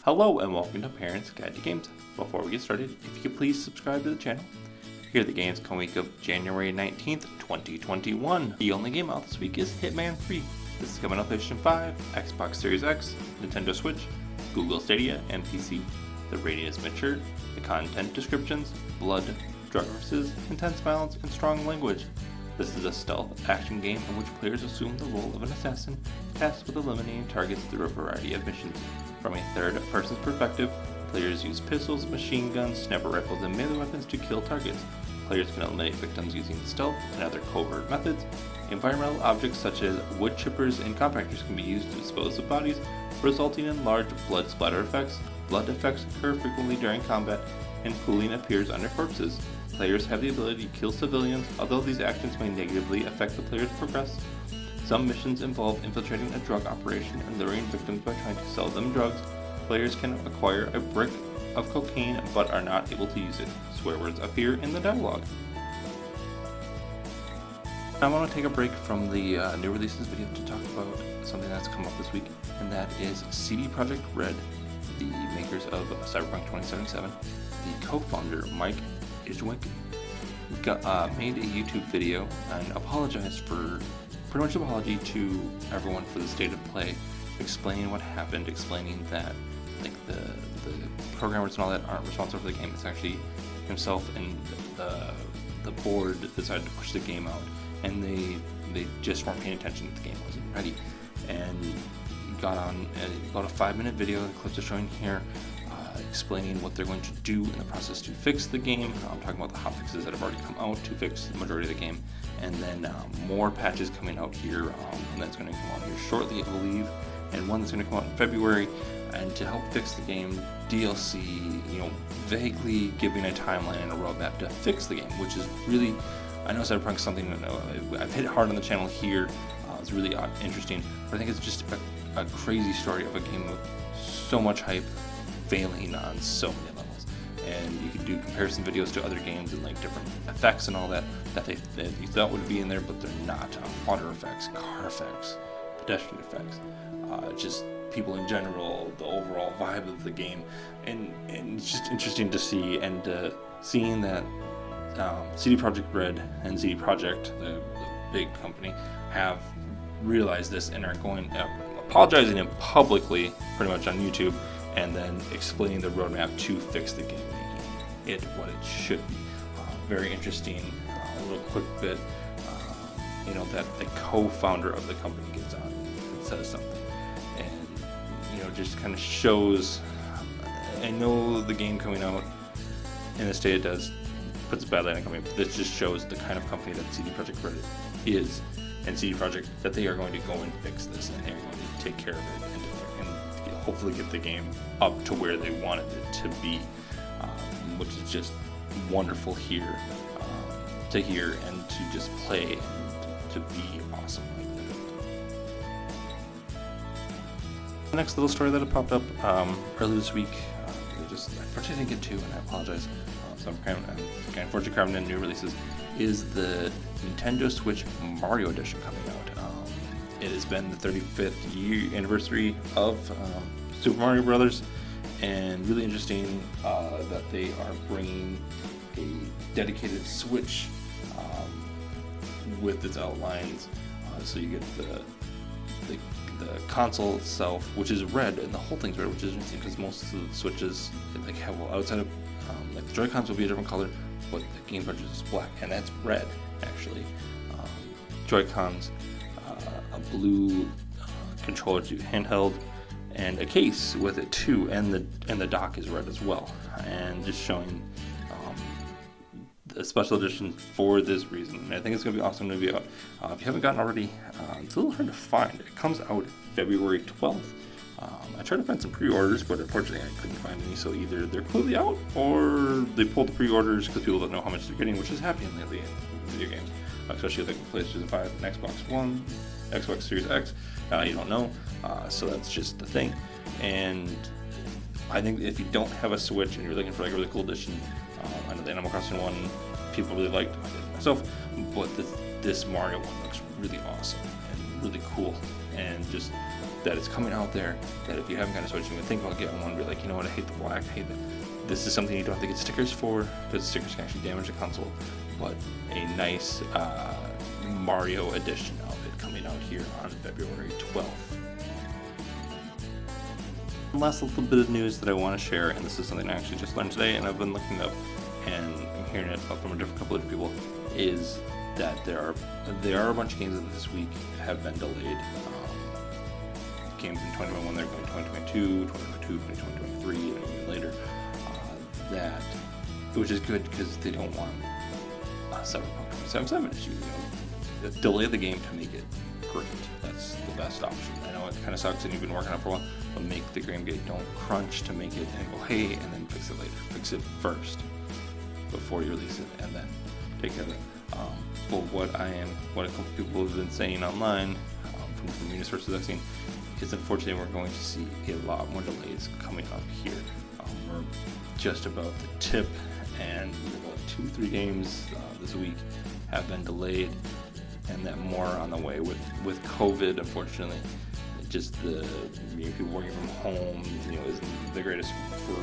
Hello and welcome to Parents Guide to Games. Before we get started, if you could please subscribe to the channel. Here are the games coming week of January 19th, 2021. The only game out this week is Hitman 3. This is coming on PlayStation 5, Xbox Series X, Nintendo Switch, Google Stadia, and PC. The rating is mature, the content descriptions, blood, drug references, intense violence, and strong language. This is a stealth action game in which players assume the role of an assassin, tasked with eliminating targets through a variety of missions. From a third-person's perspective, players use pistols, machine guns, sniper rifles, and melee weapons to kill targets. Players can eliminate victims using stealth and other covert methods. Environmental objects such as wood chippers and compactors can be used to dispose of bodies, resulting in large blood splatter effects. Blood effects occur frequently during combat, and pooling appears under corpses. Players have the ability to kill civilians, although these actions may negatively affect the player's progress. Some missions involve infiltrating a drug operation and luring victims by trying to sell them drugs. Players can acquire a brick of cocaine but are not able to use it. Swear words appear in the dialogue. I want to take a break from the new releases video to talk about something that's come up this week, and that is CD Projekt Red, the makers of Cyberpunk 2077. The co-founder, Mike Iswick, made a YouTube video and apologized for pretty much an apology to everyone for the state of play, explaining what happened, explaining that like the programmers and all that aren't responsible for the game. It's actually himself and the board that decided to push the game out, and they just weren't paying attention that the game wasn't ready. And got on about a 5-minute video, the clips are showing here, explaining what they're going to do in the process to fix the game. I'm talking about the hotfixes that have already come out to fix the majority of the game, and then more patches coming out here, and that's going to come out here shortly, I believe, and one that's going to come out in February. And to help fix the game, DLC, vaguely giving a timeline and a roadmap to fix the game, which is really, I know Cyberpunk is something that I've hit hard on the channel here. It's really interesting, but I think it's just a crazy story of a game with so much hype failing on so many levels. And you can do comparison videos to other games and like different effects and all that you thought would be in there, but they're not. Water effects, car effects, pedestrian effects, just people in general, the overall vibe of the game, and it's just interesting to see, and seeing that CD Projekt Red and CD Projekt, the big company, have realized this and are going apologizing it publicly, pretty much on YouTube, and then explaining the roadmap to fix the game, making it what it should be. Very interesting. A little quick bit, that the co-founder of the company gets on and says something, and just kind of shows. I know the game coming out in the state it does puts a bad light on the company, but this just shows the kind of company that CD Projekt Red is, and CD Projekt, that they are going to go and fix this, and they're going to take care of it and hopefully get the game up to where they wanted it to be, which is just wonderful here to hear and to just play and to be awesome like that. The next little story that had popped up earlier this week, unfortunately didn't get to, and I apologize. So I'm unfortunately carving in new releases, is the Nintendo Switch Mario Edition coming out. It has been the 35th year anniversary of Super Mario Brothers, and really interesting that they are bringing a dedicated Switch with its outlines. So you get the console itself, which is red, and the whole thing's red, which is interesting because most of the Switches have outside of the Joy-Cons will be a different color, but the Game Cartridge is black, and that's red actually. Joy-Cons, a blue controller to handheld, and a case with it too, and the dock is red as well, and just showing a special edition for this reason. And I think it's going to be awesome to be out. If you haven't gotten already, it's a little hard to find. It comes out February 12th. I tried to find some pre-orders, but unfortunately I couldn't find any, so either they're clearly out or they pulled the pre-orders because people don't know how much they're getting, which is happening lately in video games, especially like PlayStation 5 and Xbox One, Xbox Series X. You don't know, so that's just the thing. And I think if you don't have a Switch and you're looking for like a really cool edition, I know the Animal Crossing one people really liked, I did myself, but this Mario one looks really awesome and really cool, and just that it's coming out there, that if you haven't got a Switch, you would think about getting one, be like, you know what, I hate the black, I hate that. This is something you don't have to get stickers for, because stickers can actually damage the console, but a nice Mario edition of it coming out here on February 12th. Last little bit of news that I want to share, and this is something I actually just learned today, and I've been looking up and hearing it from a couple of people, is that there are a bunch of games that this week have been delayed. Games in 2021, they're going 2022, 2023, and even later. Which is good because they don't want Cyberpunk 2077 issue. Delay the game to make it great. That's the best option. I know it kind of sucks and you've been working on it for a while, but make the game great. Don't crunch to make it and go, hey, and then fix it later. Fix it first before you release it, and then take care of it. But what a couple people have been saying online, from the news sources I've seen, is unfortunately we're going to see a lot more delays coming up here. We're just about the tip, and about 2-3 games this week have been delayed, and then more on the way with COVID. Unfortunately, just the people working from home, isn't the greatest for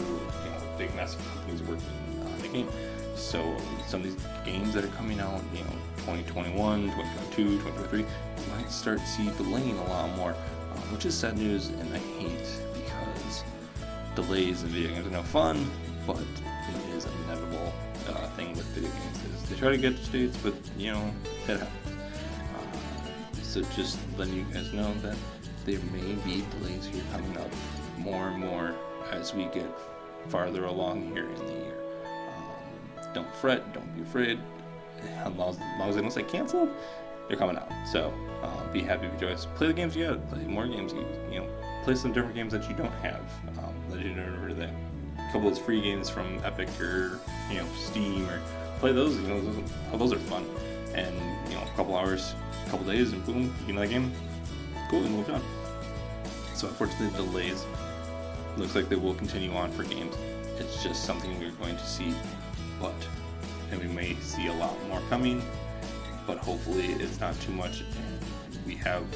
big massive companies working on the game. So some of these games that are coming out, 2021, 2022, 2023, might start to see delaying a lot more, which is sad news, and I hate, because delays in video games are no fun, but it is an inevitable thing with video games. Is they try to get to dates, but it happens. So just letting you guys know that there may be delays here coming up more and more as we get farther along here in the year. Don't fret, don't be afraid. As long as they don't say canceled, they're coming out. So be happy, rejoice. Play the games you got. Play more games. Play some different games that you don't have. Legendary, that couple of those free games from Epic or Steam, or play those. Those are fun. And a couple hours, a couple days, and boom, you know that game. Cool, and move on. So unfortunately, the delays looks like they will continue on for games. It's just something we're going to see, and we may see a lot more coming. But hopefully, it's not too much, and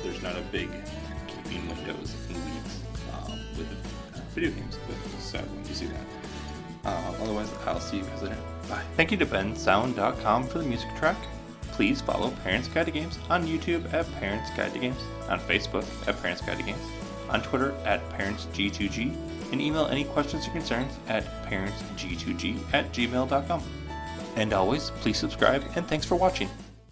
there's not a big keeping windows in weeks with video games. It's sad when you see that. Otherwise, I'll see you guys later. Bye. Thank you to bensound.com for the music track. Please follow Parents Guide to Games on YouTube at Parents Guide to Games, on Facebook at Parents Guide to Games, on Twitter at ParentsG2G, and email any questions or concerns at parentsg2g@gmail.com. And always, please subscribe, and thanks for watching.